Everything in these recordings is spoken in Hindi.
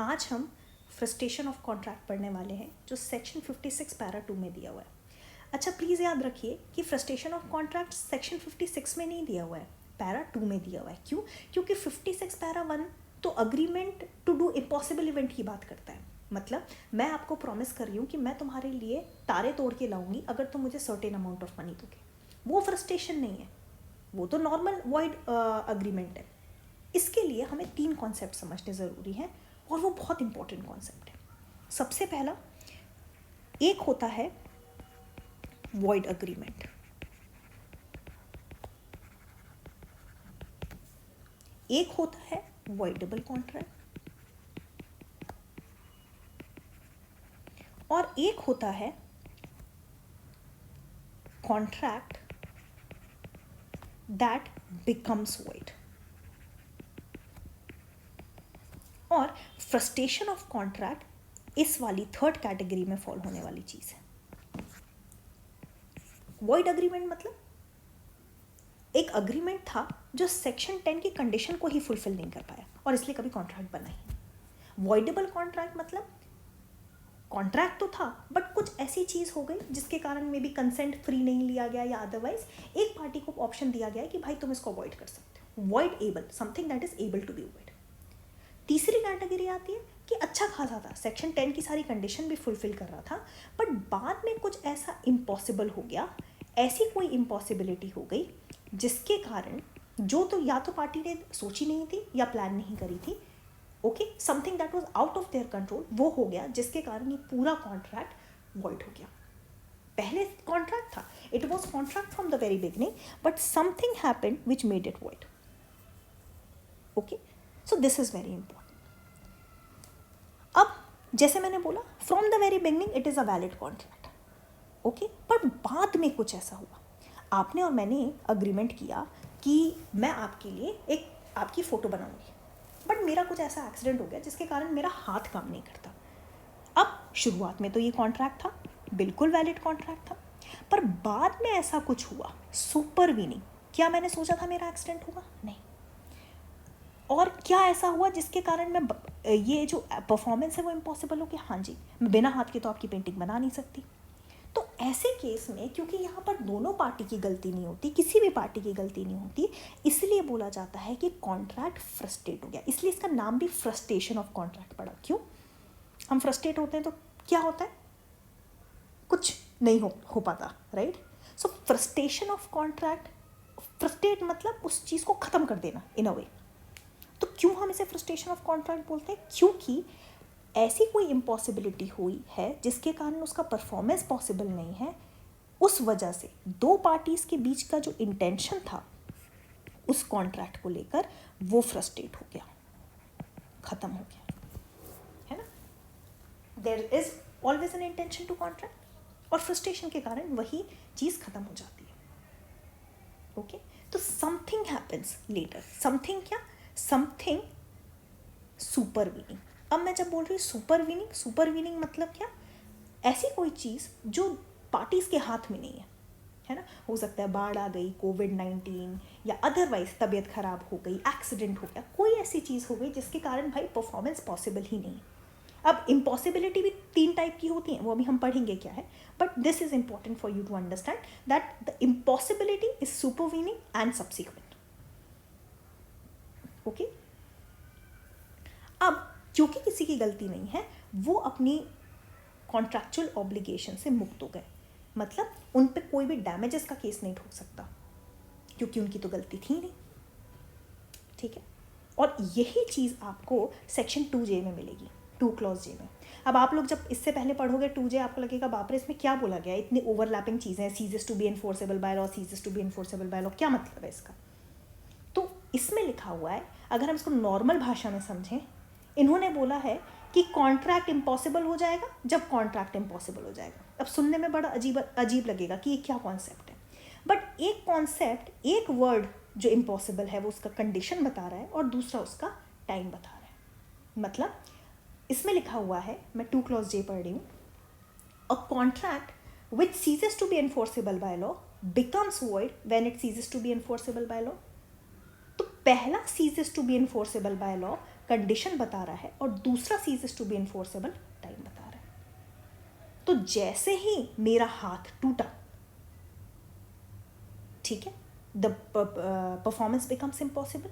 आज हम फ्रस्ट्रेशन ऑफ कॉन्ट्रैक्ट पढ़ने वाले हैं जो सेक्शन 56 पैरा 2 में दिया हुआ है। अच्छा प्लीज़ याद रखिए कि फ्रस्ट्रेशन ऑफ कॉन्ट्रैक्ट सेक्शन 56 में नहीं दिया हुआ है, पैरा 2 में दिया हुआ है। क्यों? क्योंकि 56 पैरा 1 तो agreement to do impossible event की बात करता है। मतलब मैं आपको प्रॉमिस कर रही हूँ कि मैं तुम्हारे लिए तारे तोड़ के लाऊंगी अगर तुम मुझे सर्टेन अमाउंट ऑफ मनी दोगे। वो फ्रस्ट्रेशन नहीं है, वो तो नॉर्मल वॉइड अग्रीमेंट है। इसके लिए हमें 3 कॉन्सेप्ट समझने ज़रूरी हैं और वो बहुत इंपॉर्टेंट कॉन्सेप्ट है। सबसे पहला एक होता है वॉइड अग्रीमेंट, एक होता है वॉइडेबल कॉन्ट्रैक्ट और एक होता है कॉन्ट्रैक्ट दैट बिकम्स वॉइड। और फ्रस्ट्रेशन ऑफ कॉन्ट्रैक्ट इस वाली थर्ड कैटेगरी में फॉल होने वाली चीज़ है। वॉइड अग्रीमेंट मतलब एक अग्रीमेंट था जो सेक्शन 10 की कंडीशन को ही फुलफिल नहीं कर पाया और इसलिए कभी कॉन्ट्रैक्ट बना ही। वॉइडेबल कॉन्ट्रैक्ट मतलब कॉन्ट्रैक्ट तो था बट कुछ ऐसी चीज़ हो गई जिसके कारण मे बी कंसेंट फ्री नहीं लिया गया या अदरवाइज एक पार्टी को ऑप्शन दिया गया है कि भाई तुम इसको अवॉइड कर सकते हो। Void able, something that is able to be avoid. तीसरी कैटेगरी आती है कि अच्छा खासा था, सेक्शन 10 की सारी कंडीशन भी फुलफिल कर रहा था बट बाद में कुछ ऐसा इम्पॉसिबल हो गया, ऐसी कोई इम्पॉसिबिलिटी हो गई जिसके कारण जो तो या तो पार्टी ने सोची नहीं थी या प्लान नहीं करी थी, okay, something that was out of their control, वो हो गया जिसके कारण ये पूरा कॉन्ट्रैक्ट वॉइड हो गया। पहले कॉन्ट्रैक्ट था, it was contract from the very beginning but something happened which made it void. Okay, so this is very important. अब जैसे मैंने बोला from the very beginning it is a valid contract, okay, पर बाद में कुछ ऐसा हुआ, आपने और मैंने अग्रीमेंट किया कि मैं आपके लिए एक आपकी फ़ोटो बनाऊंगी बट मेरा कुछ ऐसा एक्सीडेंट हो गया जिसके कारण मेरा हाथ काम नहीं करता। अब शुरुआत में तो ये कॉन्ट्रैक्ट था, बिल्कुल वैलिड कॉन्ट्रैक्ट था, पर बाद में ऐसा कुछ हुआ, सुपरवीनिंग, क्या मैंने सोचा था मेरा एक्सीडेंट होगा? नहीं। और क्या ऐसा हुआ जिसके कारण मैं ये जो परफॉर्मेंस है वो इम्पॉसिबल हो गया? हाँ जी, मैं बिना हाथ के तो आपकी पेंटिंग बना नहीं सकती। तो ऐसे केस में क्योंकि यहाँ पर दोनों पार्टी की गलती नहीं होती, किसी भी पार्टी की गलती नहीं होती, इसलिए बोला जाता है कि कॉन्ट्रैक्ट फ्रस्ट्रेट हो गया। इसलिए इसका नाम भी फ्रस्ट्रेशन ऑफ कॉन्ट्रैक्ट पड़ा। क्यों? हम फ्रस्ट्रेट होते हैं तो क्या होता है? कुछ नहीं हो पाता, right? So frustration of contract, frustrate मतलब उस चीज़ को ख़त्म कर देना इन अ वे। तो क्यों हम इसे फ्रस्ट्रेशन ऑफ कॉन्ट्रैक्ट बोलते हैं? क्योंकि ऐसी कोई इम्पॉसिबिलिटी हुई है जिसके कारण उसका परफॉर्मेंस पॉसिबल नहीं है, उस वजह से दो पार्टीज़ के बीच का जो इंटेंशन था उस कॉन्ट्रैक्ट को लेकर वो फ्रस्ट्रेट हो गया, ख़त्म हो गया, है ना? There is always an intention to contract और फ्रस्ट्रेशन के कारण वही चीज़ ख़त्म हो जाती है। ओके, तो समथिंग हैपन्स लेटर, समथिंग क्या? Something supervening. अब मैं जब बोल रही हूँ सुपरवीनिंग, सुपरवीनिंग मतलब क्या? ऐसी कोई चीज़ जो पार्टीज़ के हाथ में नहीं है ना? हो सकता है बाढ़ आ गई, कोविड-19 या अदरवाइज तबीयत खराब हो गई, एक्सीडेंट हो गया, कोई ऐसी चीज़ हो गई जिसके कारण भाई परफॉर्मेंस पॉसिबल ही नहीं है। अब इम्पॉसिबिलिटी भी 3 टाइप की होती हैं, वो अभी हम पढ़ेंगे क्या है, but this is important for you to understand that the impossibility is supervening and subsequent. Okay, अब क्योंकि किसी की गलती नहीं है वो अपनी कॉन्ट्रैक्चुअल ऑब्लिगेशन से मुक्त हो गए, मतलब उन पे कोई भी डैमेजेस का केस नहीं ठोक सकता क्योंकि उनकी तो गलती थी नहीं, ठीक है? और यही चीज़ आपको सेक्शन 2J में मिलेगी, 2 क्लॉज J में। अब आप लोग जब इससे पहले पढ़ोगे 2J आपको लगेगा बाप रे इसमें क्या बोला गया है, इतनी ओवरलैपिंग चीज़ें हैं, ceases to be enforceable by law, ceases to be enforceable by law, क्या मतलब है इसका? तो इसमें लिखा हुआ है, अगर हम इसको नॉर्मल भाषा में समझें, इन्होंने बोला है कि कॉन्ट्रैक्ट इम्पॉसिबल हो जाएगा जब कॉन्ट्रैक्ट इम्पॉसिबल हो जाएगा। अब सुनने में बड़ा अजीब लगेगा कि ये क्या कॉन्सेप्ट है, बट एक कॉन्सेप्ट, एक वर्ड जो इम्पॉसिबल है वो उसका कंडीशन बता रहा है और दूसरा उसका टाइम बता रहा है। मतलब इसमें लिखा हुआ है, मैं 2 क्लॉज J पढ़ रही हूँ, a contract which ceases to be enforceable by law becomes void when it ceases to be enforceable by law. तो पहला ceases to be enforceable by law condition बता रहा है और दूसरा ceases to be enforceable time बता रहा है। तो जैसे ही मेरा हाथ टूटा, ठीक है, द परफॉर्मेंस बिकम्स इम्पॉसिबल,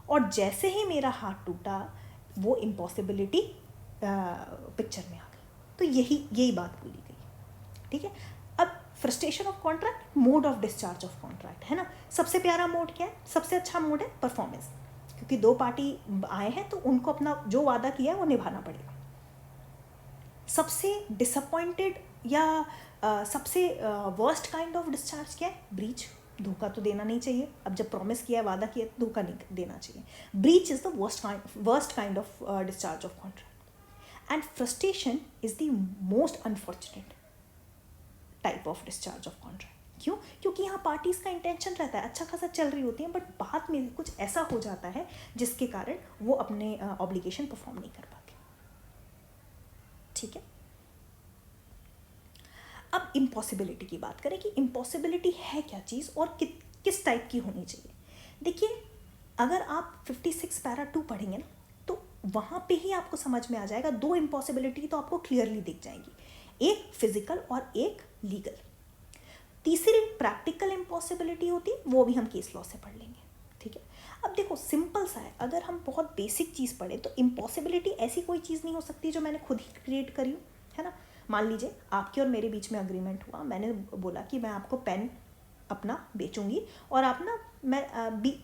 और जैसे ही मेरा हाथ टूटा वो इम्पॉसिबिलिटी पिक्चर में आ गई। तो यही बात बोली गई, ठीक है। अब frustration of contract, mode of discharge of contract, है ना। सबसे प्यारा मोड क्या है, सबसे अच्छा मोड है परफॉर्मेंस, क्योंकि दो पार्टी आए हैं तो उनको अपना जो वादा किया है वो निभाना पड़ेगा। सबसे डिसअपॉइंटेड या सबसे वर्स्ट काइंड ऑफ डिस्चार्ज क्या है, ब्रीच। धोखा तो देना नहीं चाहिए, अब जब प्रॉमिस किया है, वादा किया है, तो धोखा नहीं देना चाहिए। Breach is the worst kind of discharge of contract, and frustration is the most unfortunate type of discharge of contract. क्यों? क्योंकि यहाँ पार्टीज का इंटेंशन रहता है, अच्छा खासा चल रही होती है, बट बाद में कुछ ऐसा हो जाता है जिसके कारण वो अपने ऑब्लिगेशन परफॉर्म नहीं कर पाते, ठीक है। अब इम्पॉसिबिलिटी की बात करें कि इम्पॉसिबिलिटी है क्या चीज़ और किस टाइप की होनी चाहिए। देखिए, अगर आप 56 पैरा 2 पढ़ेंगे ना, तो वहाँ पे ही आपको समझ में आ जाएगा, दो इम्पॉसिबिलिटी तो आपको क्लियरली दिख जाएंगी, एक फिजिकल और एक लीगल। तीसरी प्रैक्टिकल इम्पॉसिबिलिटी होती है, वो भी हम केस लॉ से पढ़ लेंगे, ठीक है। अब देखो, सिंपल सा है, अगर हम बहुत बेसिक चीज़ पढ़े तो इम्पॉसिबिलिटी ऐसी कोई चीज़ नहीं हो सकती जो मैंने खुद ही क्रिएट करी हो, है ना। मान लीजिए आपके और मेरे बीच में अग्रीमेंट हुआ, मैंने बोला कि मैं आपको पेन अपना बेचूंगी और आप ना, मैं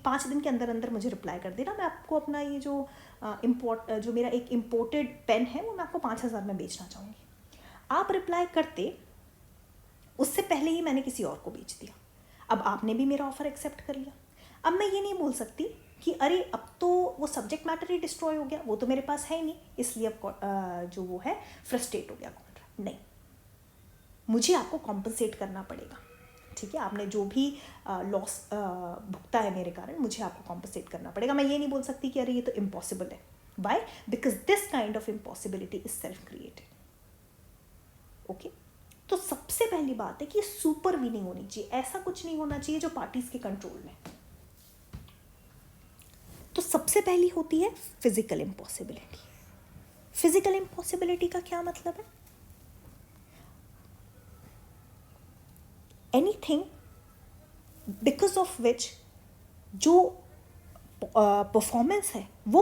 5 दिन के अंदर अंदर मुझे रिप्लाई कर देना, मैं आपको अपना ये जो मेरा एक इम्पोर्टेड पेन है वो मैं आपको 5,000 में बेचना चाहूँगी। आप रिप्लाई करते, उससे पहले ही मैंने किसी और को बेच दिया, अब आपने भी मेरा ऑफर एक्सेप्ट कर लिया। अब मैं ये नहीं बोल सकती कि अरे अब तो वो सब्जेक्ट मैटर ही डिस्ट्रॉय हो गया, वो तो मेरे पास है ही नहीं, इसलिए अब जो वो है फ्रस्ट्रेट हो गया कॉन्ट्रैक्ट। नहीं, मुझे आपको कॉम्पनसेट करना पड़ेगा, ठीक है। आपने जो भी लॉस भुगता है मेरे कारण, मुझे आपको कॉम्पनसेट करना पड़ेगा। मैं ये नहीं बोल सकती कि अरे ये तो इम्पॉसिबल है। Why? Because this kind of impossibility is self created, okay. तो सबसे पहली बात है कि सुपर वीनिंग होनी चाहिए, ऐसा कुछ नहीं होना चाहिए जो पार्टीज के कंट्रोल में। तो सबसे पहली होती है फिजिकल इम्पॉसिबिलिटी। फिजिकल इम्पॉसिबिलिटी का क्या मतलब है? एनीथिंग बिकॉज ऑफ विच जो परफॉर्मेंस है वो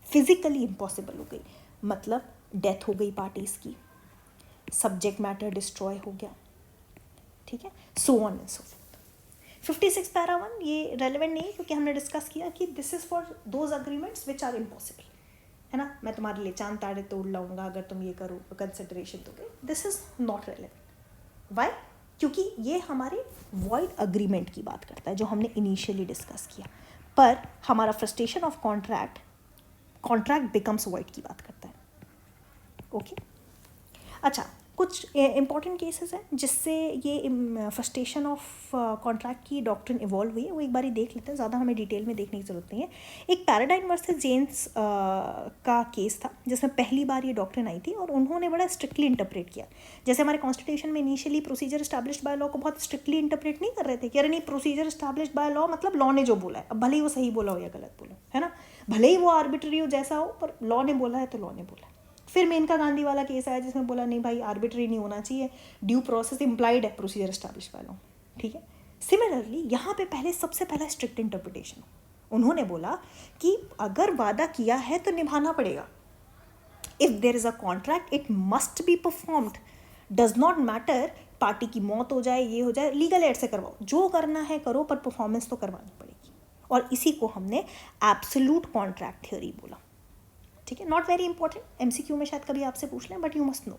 फिजिकली इम्पॉसिबल हो गई, मतलब डेथ हो गई पार्टीज की, सब्जेक्ट मैटर डिस्ट्रॉय हो गया, ठीक है, so on and so fourth. 56 para 1 ये रेलेवेंट नहीं है, क्योंकि हमने डिस्कस किया कि this is for those agreements which are impossible, है ना। मैं तुम्हारे लिए चांद तारे तोड़ लाऊंगा अगर तुम ये करो, कंसिडरेशन दोगे, this is not relevant. Why? क्योंकि ये हमारे वॉइड अग्रीमेंट की बात करता है जो हमने इनिशियली डिस्कस किया, पर हमारा frustration of contract becomes void की बात करता है, ओके। अच्छा, कुछ इंपॉर्टेंट केसेस हैं जिससे ये फ्रस्ट्रेशन ऑफ कॉन्ट्रैक्ट की डॉक्ट्रिन इवॉल्व हुई है, वो एक बार ही देख लेते हैं, ज़्यादा हमें डिटेल में देखने की ज़रूरत नहीं है। एक पैराडाइन वर्सेस जेम्स का केस था जिसमें पहली बार ये डॉक्ट्रिन आई थी और उन्होंने बड़ा स्ट्रिक्टली इंटरप्रेट किया। जैसे हमारे कॉन्स्टिट्यूशन में initially procedure established by law को बहुत स्ट्रिक्टली इंटरप्रेट नहीं कर रहे थे कि अरे नहीं, प्रोसीजर एस्टैब्लिश्ड बाय लॉ मतलब लॉ ने जो बोला है, अब भले ही वो सही बोला हो या गलत बोला, है ना, भले ही वो आर्बिट्री हो जैसा हो, पर लॉ ने बोला है तो लॉ ने बोला है। फिर मेनका गांधी वाला केस आया जिसमें बोला नहीं भाई, आर्बिट्री नहीं होना चाहिए, ड्यू प्रोसेस इम्प्लाइड है प्रोसीजर एस्टैब्लिश वालों, ठीक है। सिमिलरली यहाँ पे सबसे पहला स्ट्रिक्ट इंटरप्रिटेशन, उन्होंने बोला कि अगर वादा किया है तो निभाना पड़ेगा। If there is a contract it must be performed, does not matter party की मौत हो जाए, ये हो जाए, लीगल एड से करवाओ, जो करना है करो, पर परफॉर्मेंस तो करवानी पड़ेगी। और इसी को हमने एब्सोल्यूट कॉन्ट्रैक्ट थ्योरी बोला, ठीक है। नॉट वेरी इंपॉर्टेंट, एमसीक्यू में शायद कभी आपसे पूछ लें, बट यू मस्ट नो,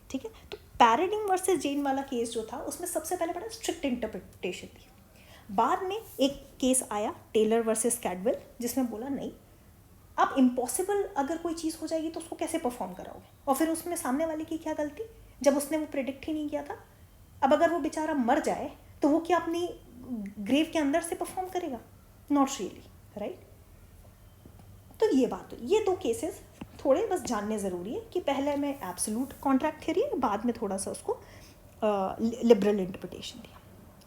ठीक है। तो पैराडाइन वर्सेस जेन वाला केस जो था उसमें सबसे पहले बड़ा स्ट्रिक्ट इंटरप्रिटेशन थी। बाद में एक केस आया टेलर वर्सेस कैडवेल जिसमें बोला नहीं, अब इम्पॉसिबल अगर कोई चीज़ हो जाएगी तो उसको कैसे परफॉर्म कराओगे, और फिर उसमें सामने वाले की क्या गलती जब उसने वो प्रेडिक्ट ही नहीं किया था। अब अगर वो बेचारा मर जाए तो वो क्या अपनी ग्रेव के अंदर से परफॉर्म करेगा? Not really, right. तो ये बात हुई, ये दो केसेस थोड़े बस जानने ज़रूरी है कि पहले मैं एब्सोल्यूट कॉन्ट्रैक्ट थ्योरी, बाद में थोड़ा सा उसको लिबरल इंटरप्रिटेशन दिया।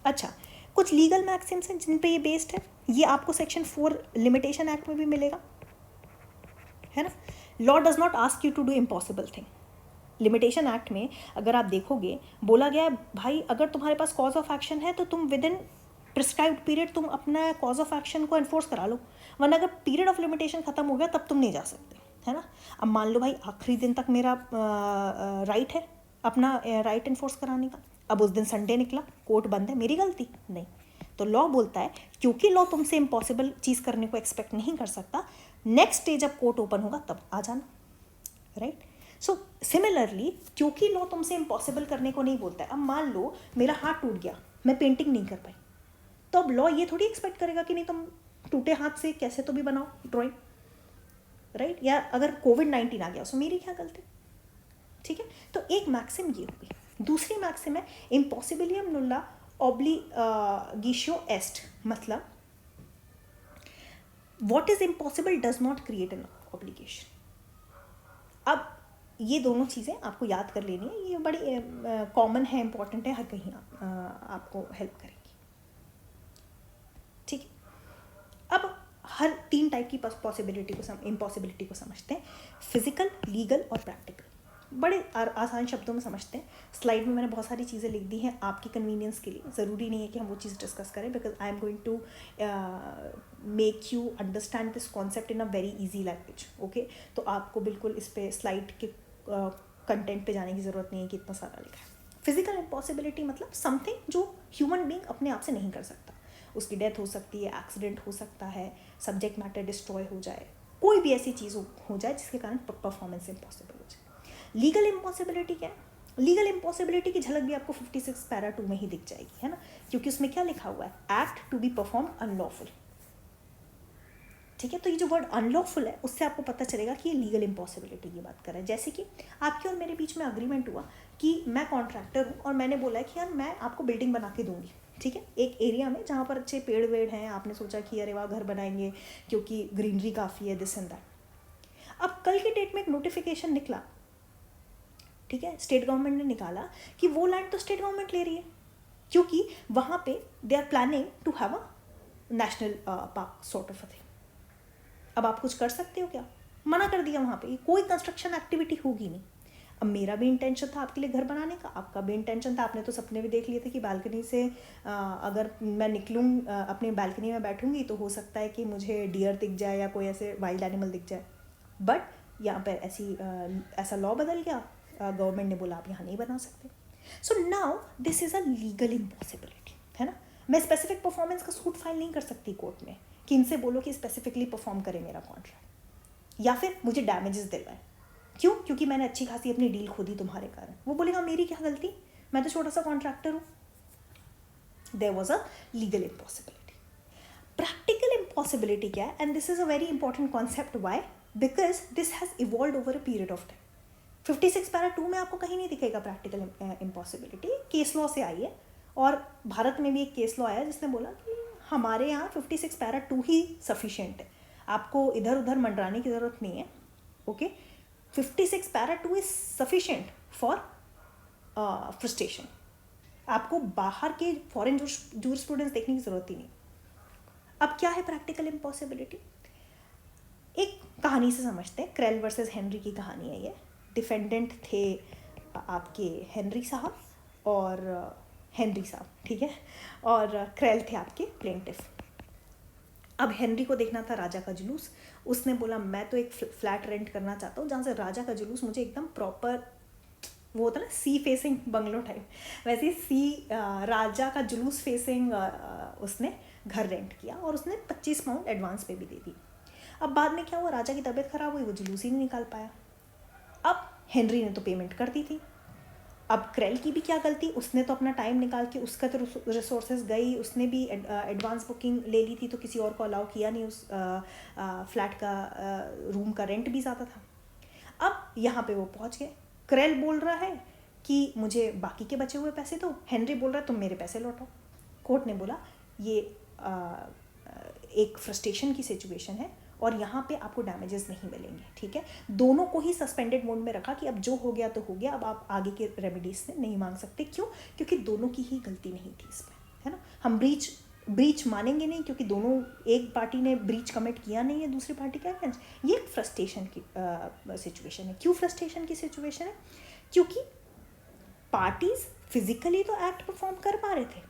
अच्छा, कुछ लीगल मैक्सिम्स हैं जिन पे ये बेस्ड है, ये आपको सेक्शन 4 लिमिटेशन एक्ट में भी मिलेगा, है ना. Law does not ask you to do impossible thing. Limitation act में अगर आप देखोगे बोला गया है भाई अगर तुम्हारे पास कॉज ऑफ एक्शन है तो तुम विद इन प्रिस्क्राइब्ड पीरियड तुम अपना कॉज ऑफ एक्शन को एनफोर्स करा लो, वरना अगर पीरियड ऑफ लिमिटेशन खत्म हो गया तब तुम नहीं जा सकते, है ना. अब मान लो भाई आखिरी दिन तक मेरा राइट है अपना राइट एनफोर्स कराने का, अब उस दिन संडे निकला, कोर्ट बंद है, मेरी गलती नहीं. तो लॉ बोलता है क्योंकि लॉ तुमसे इम्पॉसिबल चीज़ करने को एक्सपेक्ट नहीं कर सकता, नेक्स्ट डे जब कोर्ट ओपन होगा तब आ जाना, राइट. सो सिमिलरली क्योंकि लॉ तुमसे इम्पॉसिबल करने को नहीं बोलता है. अब मान लो मेरा हाथ टूट गया, मैं पेंटिंग नहीं कर पाई, तो अब लॉ ये थोड़ी एक्सपेक्ट करेगा कि नहीं तुम टूटे हाथ से कैसे तो भी बनाओ ड्राइंग, राइट. या अगर कोविड-19 आ गया उसमें मेरी क्या गलती, ठीक है. तो एक मैक्सिम ये हुई. दूसरी मैक्सिम है इम्पॉसिबिलियम नुल्ला ऑब्लिगेशियो एस्ट, मतलब what is impossible does not create an obligation. अब ये दोनों चीज़ें आपको याद कर लेनी है, ये बड़ी कॉमन है, इंपॉर्टेंट है, हर कहीं आपको हेल्प करेंगी, ठीक है. अब हर 3 टाइप की पॉसिबिलिटी को इम्पॉसिबिलिटी को समझते हैं, फिजिकल, लीगल और प्रैक्टिकल. बड़े आसान शब्दों में समझते हैं. स्लाइड में मैंने बहुत सारी चीज़ें लिख दी हैं आपकी कन्वीनियंस के लिए, ज़रूरी नहीं है कि हम वो चीज़ डिस्कस करें, because I am going to make you understand this concept in a very easy language, okay. तो आपको बिल्कुल इस पे स्लाइड के कंटेंट पे जाने की ज़रूरत नहीं है कि इतना सारा लिखा है. फिजिकल इम्पॉसिबिलिटी मतलब समथिंग जो ह्यूमन बीइंग अपने आप से नहीं कर सकता. उसकी डेथ हो सकती है, एक्सीडेंट हो सकता है, सब्जेक्ट मैटर डिस्ट्रॉय हो जाए, कोई भी ऐसी चीज़ हो जाए जिसके कारण परफॉर्मेंस इम्पॉसिबल हो जाए. लीगल इम्पॉसिबिलिटी क्या है? लीगल इम्पॉसिबिलिटी की झलक भी आपको 56 पैरा 2 में ही दिख जाएगी, है ना, क्योंकि उसमें क्या लिखा हुआ है, act to be perform unlawful, ठीक है. तो ये जो वर्ड अनलॉफुल है उससे आपको पता चलेगा कि ये लीगल इम्पॉसिबिलिटी की बात कर रहा है. जैसे कि आपके और मेरे बीच में अग्रीमेंट हुआ कि मैं कॉन्ट्रैक्टर हूँ और मैंने बोला है कि यार मैं आपको बिल्डिंग बना के दूंगी, ठीक है, एक एरिया में जहाँ पर अच्छे पेड़ वेड़ हैं, आपने सोचा कि अरे वाह घर बनाएंगे क्योंकि ग्रीनरी काफ़ी है, दिस एंड दैट. अब कल की डेट में एक नोटिफिकेशन निकला, ठीक है, स्टेट गवर्नमेंट ने निकाला कि वो लैंड तो स्टेट गवर्नमेंट ले रही है क्योंकि वहाँ पे they are planning to have a national park sort of a thing. अब आप कुछ कर सकते हो क्या? मना कर दिया, वहाँ पे कोई कंस्ट्रक्शन एक्टिविटी होगी नहीं. अब मेरा भी इंटेंशन था आपके लिए घर बनाने का, आपका भी इंटेंशन था, आपने तो सपने भी देख लिए थे कि बालकनी से अगर मैं निकलूँ अपनी बालकनी में बैठूंगी तो हो सकता है कि मुझे डियर दिख जाए या कोई ऐसे वाइल्ड एनिमल दिख जाए. बट यहाँ पर ऐसा लॉ बदल गया, गवर्नमेंट ने बोला आप यहाँ नहीं बना सकते. So now this is a legal impossibility, है ना. मैं स्पेसिफिक परफॉर्मेंस का सूट फाइल नहीं कर सकती कोर्ट में कि इनसे बोलो कि स्पेसिफिकली परफॉर्म करे मेरा कॉन्ट्रैक्ट, या फिर मुझे डैमेजेस दिलवाए. क्यों? क्योंकि मैंने अच्छी खासी अपनी डील खो दी तुम्हारे कारण. वो बोलेगा मेरी क्या गलती, मैं तो छोटा सा कॉन्ट्रैक्टर हूँ. There was a legal impossibility. Practical impossibility क्या है, and this is a very important concept. Why? Because this has evolve over a period of time. 56 para 2 में आपको कहीं नहीं दिखेगा प्रैक्टिकल इम्पॉसिबिलिटी, केस लॉ से आई है. और भारत में भी एक केस लॉ आया जिसने बोला कि हमारे यहाँ 56 पैरा 2 ही सफिशिएंट है, आपको इधर उधर मंडराने की ज़रूरत नहीं है, okay. 56 para 2 is sufficient for frustration. आपको बाहर के फॉरेन जूरिस्प्रूडेंस देखने की ज़रूरत ही नहीं. अब क्या है प्रैक्टिकल इम्पॉसिबिलिटी? एक कहानी से समझते हैं. क्रेल वर्सेस हेनरी की कहानी है ये. डिफेंडेंट थे आपके हेनरी साहब और हेनरी साहब, ठीक है, और क्रेल थे आपके प्लेंटिफ. अब हेनरी को देखना था राजा का जुलूस. उसने बोला मैं तो एक फ्लैट रेंट करना चाहता हूँ जहाँ से राजा का जुलूस मुझे एकदम प्रॉपर, वो होता ना सी फेसिंग बंगलो टाइप, वैसे राजा का जुलूस फेसिंग उसने घर रेंट किया और उसने 25 पाउंड एडवांस पे भी दे दी. अब बाद में क्या हुआ, राजा की तबीयत ख़राब हुई, वो जुलूस ही नहीं निकाल पाया. अब हेनरी ने तो पेमेंट कर दी थी. अब क्रेल की भी क्या गलती, उसने तो अपना टाइम निकाल के, उसका तो रिसोर्सेज गई, उसने भी एडवांस बुकिंग ले ली थी तो किसी और को अलाउ किया नहीं. उस फ्लैट का रूम का रेंट भी ज़्यादा था. अब यहाँ पे वो पहुँच गए. क्रेल बोल रहा है कि मुझे बाकी के बचे हुए पैसे दो, हेनरी बोल रहा है तुम मेरे पैसे लौटाओ. कोर्ट ने बोला ये एक फ्रस्ट्रेशन की सिचुएशन है और यहाँ पे आपको डैमेजेस नहीं मिलेंगे, ठीक है. दोनों को ही सस्पेंडेड मोड में रखा कि अब जो हो गया तो हो गया, अब आप आगे के रेमेडीज से नहीं मांग सकते. क्यों? क्योंकि दोनों की ही गलती नहीं थी इसमें, है ना. हम ब्रीच ब्रीच मानेंगे नहीं, क्योंकि दोनों, एक पार्टी ने ब्रीच कमिट किया नहीं है दूसरी पार्टी के अगेंस्ट। ये एक फ्रस्ट्रेशन की सिचुएशन है। क्यों फ्रस्ट्रेशन की सिचुएशन है? क्योंकि पार्टीज फिजिकली तो एक्ट परफॉर्म कर पा रहे थे,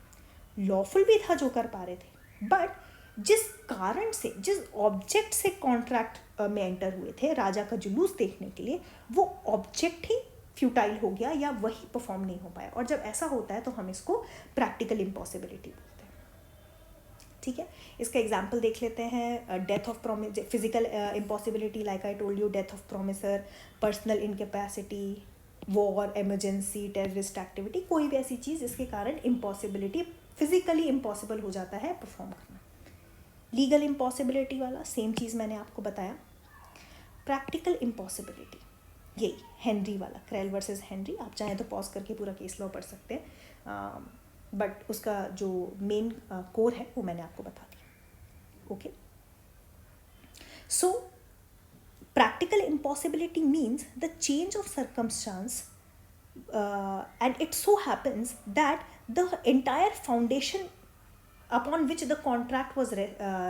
लॉफुल भी था जो कर पा रहे थे, बट जिस कारण से, जिस ऑब्जेक्ट से कॉन्ट्रैक्ट में एंटर हुए थे राजा का जुलूस देखने के लिए, वो ऑब्जेक्ट ही फ्यूटाइल हो गया या वही परफॉर्म नहीं हो पाया। और जब ऐसा होता है तो हम इसको प्रैक्टिकल इम्पॉसिबिलिटी बोलते हैं। ठीक है, इसका एग्जाम्पल देख लेते हैं। Death of promise, physical impossibility like I told you, death of promisor, personal incapacity, war, emergency, terrorist activity, कोई भी ऐसी चीज़ जिसके कारण इम्पॉसिबिलिटी, फिजिकली इम्पॉसिबल हो जाता है परफॉर्म करना। लीगल इम्पॉसिबिलिटी वाला सेम चीज़ मैंने आपको बताया। प्रैक्टिकल इम्पॉसिबिलिटी यही हेनरी वाला, क्रेल वर्सेस हेनरी, आप चाहें तो पॉज करके पूरा केस लॉ पढ़ सकते हैं, बट उसका जो मेन कोर है वो मैंने आपको बता दिया। Okay, so practical impossibility means the change of circumstance, and it so happens that the entire foundation upon which the contract was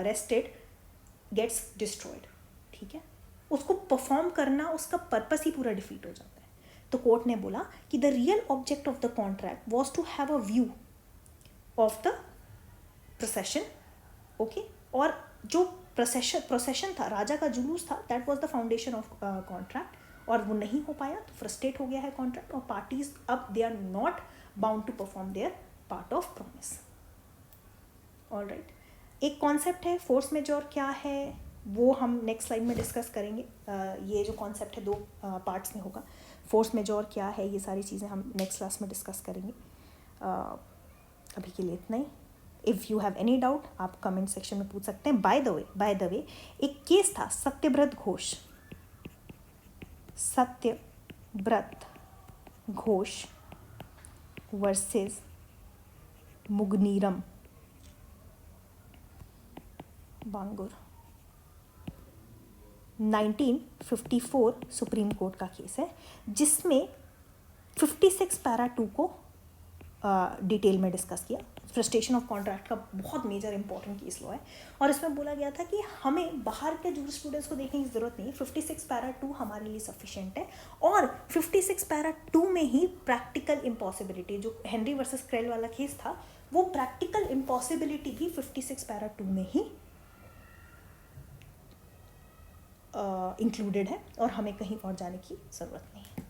rested gets destroyed। ठीक है, उसको परफॉर्म करना, उसका पर्पस ही पूरा डिफीट हो जाता है। तो कोर्ट ने बोला कि the real object of the contract was to have a view of the procession. Okay, और जो प्रोसेशन था, राजा का जुलूस था, that was the foundation of contract, और वो नहीं हो पाया तो फ्रस्ट्रेट हो गया है कॉन्ट्रैक्ट, और पार्टीज अब they are not bound to perform their part of promise. Alright, एक कॉन्सेप्ट है फोर्स मेजोर क्या है, वो हम नेक्स्ट स्लाइड में डिस्कस करेंगे। ये जो कॉन्सेप्ट है 2 पार्ट्स में होगा। फोर्स मेजोर क्या है, ये सारी चीज़ें हम नेक्स्ट क्लास में डिस्कस करेंगे। अभी के लिए इतना ही। If you have any doubt आप कमेंट सेक्शन में पूछ सकते हैं। बाय द वे एक केस था सत्यव्रत घोष वर्सेस मुगनीरम बांगुर, 1954 सुप्रीम कोर्ट का केस है, जिसमें 56 पैरा 2 को डिटेल में डिस्कस किया। फ्रस्ट्रेशन ऑफ कॉन्ट्रैक्ट का बहुत मेजर इंपॉर्टेंट केस लॉ है, और इसमें बोला गया था कि हमें बाहर के जूरिस्प्रूडेंस को देखने की ज़रूरत नहीं है, 56 पैरा 2 हमारे लिए सफिशिएंट है। और 56 पैरा 2 में ही प्रैक्टिकल इम्पॉसिबिलिटी, जो हेनरी वर्सेस क्रेल वाला केस था, वो प्रैक्टिकल इम्पॉसिबिलिटी भी 56 पैरा 2 में ही इंक्लूडेड है, और हमें कहीं और जाने की ज़रूरत नहीं है।